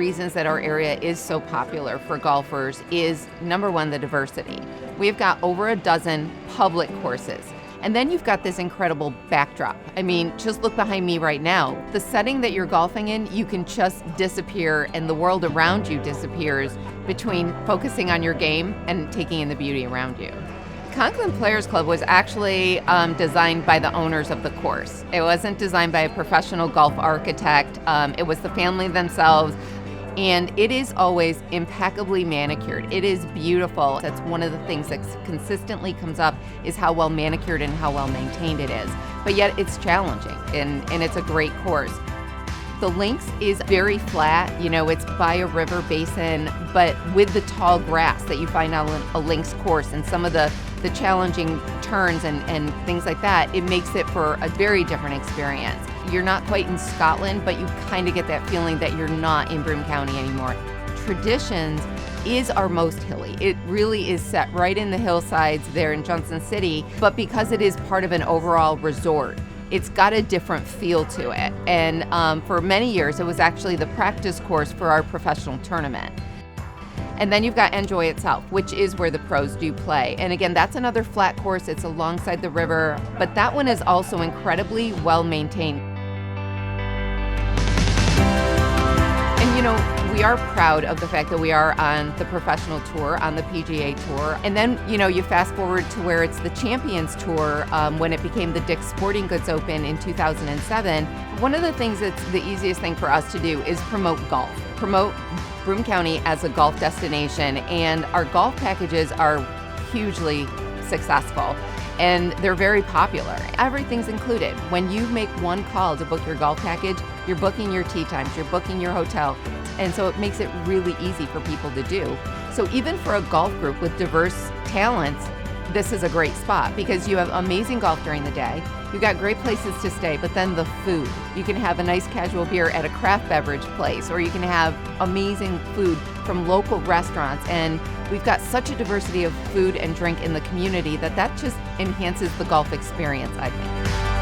reasons that our area is so popular for golfers is, number one, the diversity. We've got over a dozen public courses. And then you've got this incredible backdrop. I mean, just look behind me right now. The setting that you're golfing in, you can just disappear and the world around you disappears between focusing on your game and taking in the beauty around you. Conklin Players Club was actually designed by the owners of the course. It wasn't designed by a professional golf architect. It was the family themselves. And it is always impeccably manicured. It is beautiful. That's one of the things that consistently comes up is how well manicured and how well maintained it is. But yet it's challenging and it's a great course. The links is very flat, you know, it's by a river basin, but with the tall grass that you find on a links course and some of the challenging turns and things like that, it makes it for a very different experience. You're not quite in Scotland, but you kind of get that feeling that you're not in Broome County anymore. Traditions is our most hilly. It really is set right in the hillsides there in Johnson City, but because it is part of an overall resort, it's got a different feel to it. And for many years, it was actually the practice course for our professional tournament. And then you've got En-Joie itself, which is where the pros do play. And again, that's another flat course. It's alongside the river, but that one is also incredibly well maintained. And you know, we are proud of the fact that we are on the professional tour, on the PGA Tour. And then, you know, you fast forward to where it's the Champions Tour when it became the Dick's Sporting Goods Open in 2007. One of the things that's the easiest thing for us to do is promote golf, promote Broome County as a golf destination. And our golf packages are hugely successful and they're very popular. Everything's included. When you make one call to book your golf package, you're booking your tee times, you're booking your hotel. And so it makes it really easy for people to do. So even for a golf group with diverse talents, this is a great spot because you have amazing golf during the day. You've got great places to stay, but then the food. You can have a nice casual beer at a craft beverage place, or you can have amazing food from local restaurants. And we've got such a diversity of food and drink in the community that just enhances the golf experience, I think.